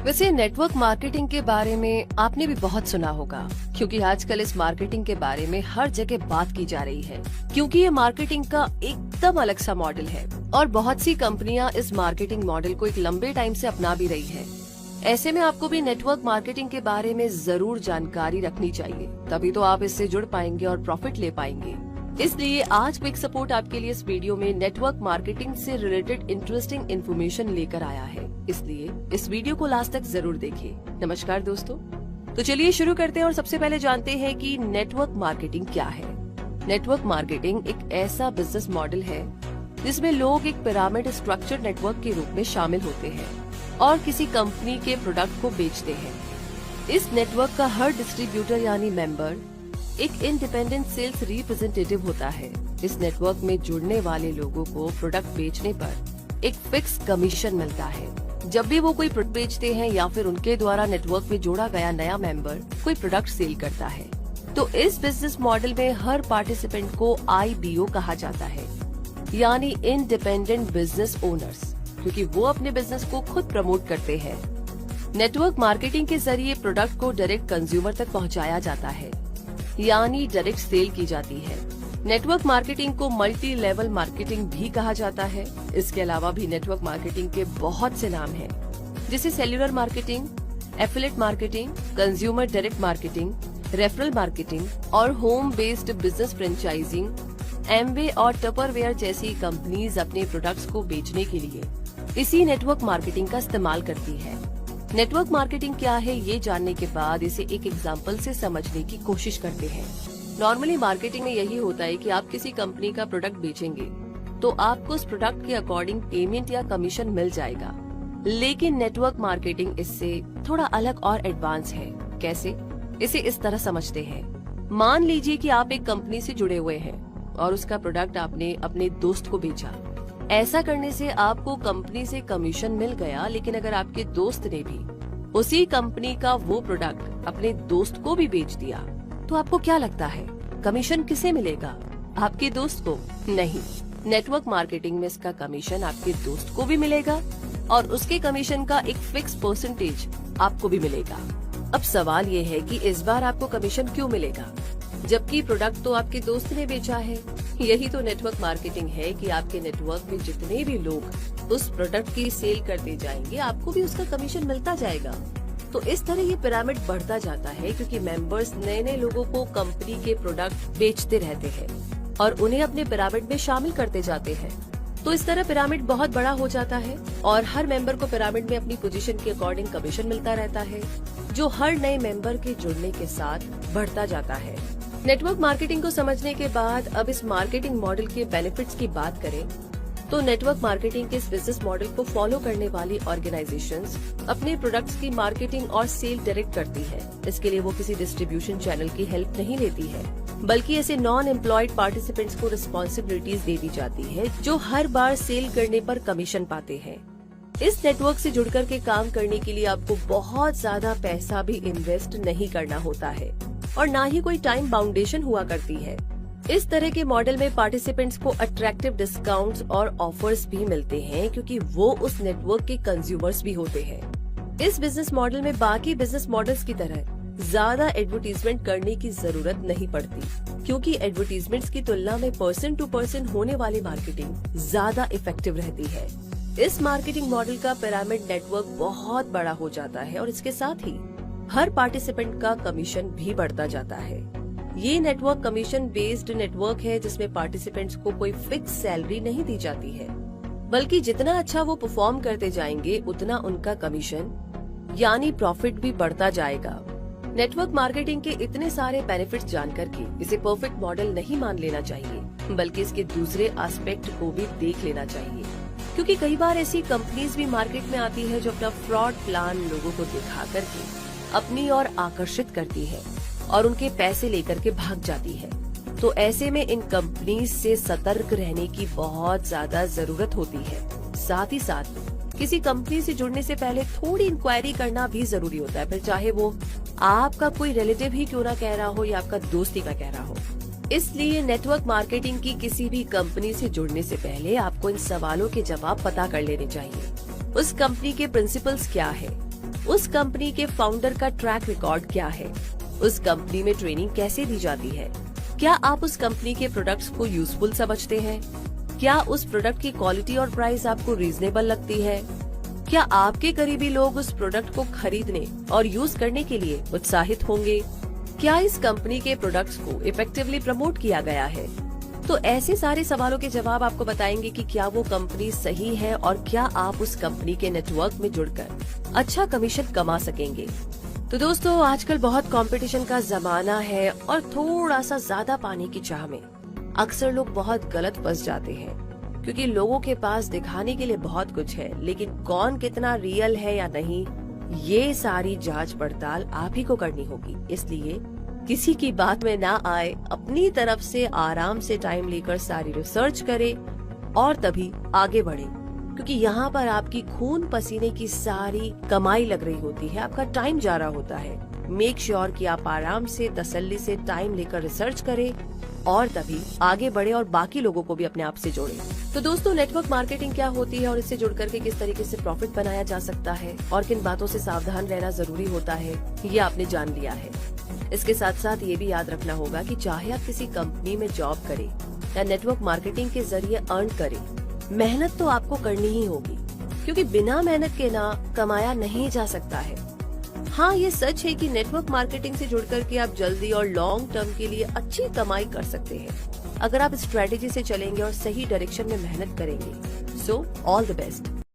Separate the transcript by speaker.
Speaker 1: वैसे network marketing के बारे में आपने भी बहुत सुना होगा, क्योंकि आजकल इस मार्केटिंग के बारे में हर जगह बात की जा रही है, क्योंकि ये मार्केटिंग का एकदम अलग सा मॉडल है और बहुत सी कंपनियां इस मार्केटिंग मॉडल को एक लंबे टाइम से अपना भी रही है। ऐसे में आपको भी नेटवर्क मार्केटिंग के बारे में जरूर जानकारी रखनी चाहिए, तभी तो आप इससे जुड़ पाएंगे और प्रॉफिट ले पाएंगे। इसलिए आज क्विक सपोर्ट आपके लिए इस वीडियो में नेटवर्क मार्केटिंग से रिलेटेड इंटरेस्टिंग इन्फॉर्मेशन लेकर आया है, इसलिए इस वीडियो को लास्ट तक जरूर देखें। नमस्कार दोस्तों, तो चलिए शुरू करते हैं और सबसे पहले जानते हैं कि नेटवर्क मार्केटिंग क्या है। नेटवर्क मार्केटिंग एक ऐसा बिजनेस मॉडल है जिसमें लोग एक पिरामिड स्ट्रक्चर नेटवर्क के रूप में शामिल होते हैं और किसी कंपनी के प्रोडक्ट को बेचते हैं। इस नेटवर्क का हर डिस्ट्रीब्यूटर यानी मेंबर एक इंडिपेंडेंट सेल्स रिप्रेजेंटेटिव होता है। इस नेटवर्क में जुड़ने वाले लोगों को प्रोडक्ट बेचने पर एक फिक्स कमीशन मिलता है। जब भी वो कोई प्रोडक्ट बेचते हैं या फिर उनके द्वारा नेटवर्क में जोड़ा गया नया मेंबर कोई प्रोडक्ट सेल करता है, तो इस बिजनेस मॉडल में हर पार्टिसिपेंट को IBO कहा जाता है, यानी इंडिपेंडेंट बिजनेस ओनर्स, क्योंकि वो अपने बिजनेस को खुद प्रमोट करते हैं। नेटवर्क मार्केटिंग के जरिए प्रोडक्ट को डायरेक्ट कंज्यूमर तक पहुंचाया जाता है, यानी डायरेक्ट सेल की जाती है। नेटवर्क मार्केटिंग को मल्टी लेवल मार्केटिंग भी कहा जाता है। इसके अलावा भी नेटवर्क मार्केटिंग के बहुत से नाम हैं, जैसे cellular marketing, affiliate marketing, consumer direct marketing, referral marketing और home based business franchising. Amway और टपरवेयर जैसी कंपनीज अपने प्रोडक्ट्स को बेचने के लिए इसी नेटवर्क मार्केटिंग का इस्तेमाल करती है। नेटवर्क मार्केटिंग क्या है, ये जानने के बाद इसे एक एग्जाम्पल से समझने की कोशिश करते हैं। नॉर्मली मार्केटिंग में यही होता है कि आप किसी कंपनी का प्रोडक्ट बेचेंगे तो आपको उस प्रोडक्ट के अकॉर्डिंग पेमेंट या कमीशन मिल जाएगा, लेकिन नेटवर्क मार्केटिंग इससे थोड़ा अलग और एडवांस है। कैसे? इसे इस तरह समझते हैं। मान लीजिए कि आप एक कंपनी से जुड़े हुए हैं और उसका प्रोडक्ट आपने अपने दोस्त को बेचा। ऐसा करने से आपको कंपनी से कमीशन मिल गया, लेकिन अगर आपके दोस्त ने भी उसी कंपनी का वो प्रोडक्ट अपने दोस्त को भी बेच दिया, तो आपको क्या लगता है कमीशन किसे मिलेगा? आपके दोस्त को? नहीं, नेटवर्क मार्केटिंग में इसका कमीशन आपके दोस्त को भी मिलेगा और उसके कमीशन का एक फिक्स परसेंटेज आपको भी मिलेगा। अब सवाल ये है कि इस बार आपको कमीशन क्यों मिलेगा, जबकि प्रोडक्ट तो आपके दोस्त ने बेचा है। यही तो नेटवर्क मार्केटिंग है कि आपके नेटवर्क में जितने भी लोग उस प्रोडक्ट की सेल करते जाएंगे, आपको भी उसका कमीशन मिलता जाएगा। तो इस तरह ये पिरामिड बढ़ता जाता है, क्योंकि मेंबर्स नए नए लोगों को कंपनी के प्रोडक्ट बेचते रहते हैं और उन्हें अपने पिरामिड में शामिल करते जाते हैं। तो इस तरह पिरामिड बहुत बड़ा हो जाता है और हर मेंबर को पिरामिड में अपनी पोजीशन के अकॉर्डिंग कमीशन मिलता रहता है, जो हर नए मेंबर के जुड़ने के साथ बढ़ता जाता है। नेटवर्क मार्केटिंग को समझने के बाद अब इस मार्केटिंग मॉडल के बेनिफिट्स की बात करें, तो नेटवर्क मार्केटिंग के इस बिजनेस मॉडल को फॉलो करने वाली ऑर्गेनाइजेशंस अपने प्रोडक्ट्स की मार्केटिंग और सेल डायरेक्ट करती है। इसके लिए वो किसी डिस्ट्रीब्यूशन चैनल की हेल्प नहीं लेती है, बल्कि ऐसे नॉन एम्प्लॉयड पार्टिसिपेंट्स को रिस्पॉन्सिबिलिटीज दे दी जाती है, जो हर बार सेल करने पर कमीशन पाते हैं। इस नेटवर्क से जुड़कर के काम करने के लिए आपको बहुत ज्यादा पैसा भी इन्वेस्ट नहीं करना होता है और ना ही कोई टाइम बाउंडेशन हुआ करती है। इस तरह के मॉडल में पार्टिसिपेंट्स को अट्रैक्टिव डिस्काउंट्स और ऑफर्स भी मिलते हैं, क्योंकि वो उस नेटवर्क के कंज्यूमर्स भी होते हैं। इस बिजनेस मॉडल में बाकी बिजनेस मॉडल्स की तरह ज्यादा एडवर्टीजमेंट करने की जरूरत नहीं पड़ती, क्योंकि एडवर्टीजमेंट्स की तुलना में पर्सन टू पर्सन होने वाली मार्केटिंग ज्यादा इफेक्टिव रहती है। इस मार्केटिंग मॉडल का पिरामिड नेटवर्क बहुत बड़ा हो जाता है और इसके साथ ही हर पार्टिसिपेंट का कमीशन भी बढ़ता जाता है। ये नेटवर्क कमीशन बेस्ड नेटवर्क है, जिसमें पार्टिसिपेंट्स को कोई फिक्स सैलरी नहीं दी जाती है, बल्कि जितना अच्छा वो परफॉर्म करते जाएंगे उतना उनका कमीशन यानी प्रॉफिट भी बढ़ता जाएगा। नेटवर्क मार्केटिंग के इतने सारे बेनिफिट्स जानकर के इसे परफेक्ट मॉडल नहीं मान लेना चाहिए, बल्कि इसके दूसरे एस्पेक्ट को भी देख लेना चाहिए, क्योंकि कई बार ऐसी कंपनीज भी मार्केट में आती है जो अपना फ्रॉड प्लान लोगों को दिखा करके अपनी ओर आकर्षित करती है और उनके पैसे लेकर के भाग जाती है। तो ऐसे में इन कंपनीज से सतर्क रहने की बहुत ज्यादा जरूरत होती है। साथ ही साथ किसी कंपनी से जुड़ने से पहले थोड़ी इंक्वायरी करना भी जरूरी होता है, फिर चाहे वो आपका कोई रिलेटिव ही क्यों ना कह रहा हो या आपका दोस्त ही का कह रहा हो। इसलिए नेटवर्क मार्केटिंग की किसी भी कंपनी से जुड़ने से पहले आपको इन सवालों के जवाब पता कर लेने चाहिए। उस कंपनी के प्रिंसिपल्स क्या है, उस कंपनी के फाउंडर का ट्रैक रिकॉर्ड क्या है, उस कंपनी में ट्रेनिंग कैसे दी जाती है, क्या आप उस कंपनी के प्रोडक्ट्स को यूजफुल समझते हैं, क्या उस प्रोडक्ट की क्वालिटी और प्राइस आपको रीजनेबल लगती है, क्या आपके करीबी लोग उस प्रोडक्ट को खरीदने और यूज करने के लिए उत्साहित होंगे, क्या इस कंपनी के प्रोडक्ट्स को इफेक्टिवली प्रमोट किया गया है। तो ऐसे सारे सवालों के जवाब आपको बताएंगे कि क्या वो कंपनी सही है और क्या आप उस कंपनी के नेटवर्क में जुड़कर अच्छा कमीशन कमा सकेंगे। तो दोस्तों, आजकल बहुत कंपटीशन का जमाना है और थोड़ा सा ज्यादा पाने की चाह में अक्सर लोग बहुत गलत फंस जाते हैं, क्योंकि लोगों के पास दिखाने के लिए बहुत कुछ है, लेकिन कौन कितना रियल है या नहीं, ये सारी जांच पड़ताल आप ही को करनी होगी। इसलिए किसी की बात में ना आए, अपनी तरफ से आराम से टाइम लेकर सारी रिसर्च करें और तभी आगे बढ़े, क्योंकि यहाँ पर आपकी खून पसीने की सारी कमाई लग रही होती है, आपका टाइम जा रहा होता है। मेक श्योर कि आप आराम से तसल्ली से टाइम लेकर रिसर्च करें और तभी आगे बढ़े और बाकी लोगों को भी अपने आप से जोड़े। तो दोस्तों, नेटवर्क मार्केटिंग क्या होती है और इससे जुड़ करके किस तरीके से प्रॉफिट बनाया जा सकता है और किन बातों से सावधान रहना जरूरी होता है, ये आपने जान लिया है। इसके साथ साथ ये भी याद रखना होगा कि चाहे आप किसी कंपनी में जॉब करें या नेटवर्क मार्केटिंग के जरिए अर्न करें, मेहनत तो आपको करनी ही होगी, क्योंकि बिना मेहनत के ना कमाया नहीं जा सकता है। हाँ, ये सच है कि नेटवर्क मार्केटिंग से जुड़कर के आप जल्दी और लॉन्ग टर्म के लिए अच्छी कमाई कर सकते हैं, अगर आप स्ट्रेटेजी से चलेंगे और सही डायरेक्शन में मेहनत करेंगे। So all the best.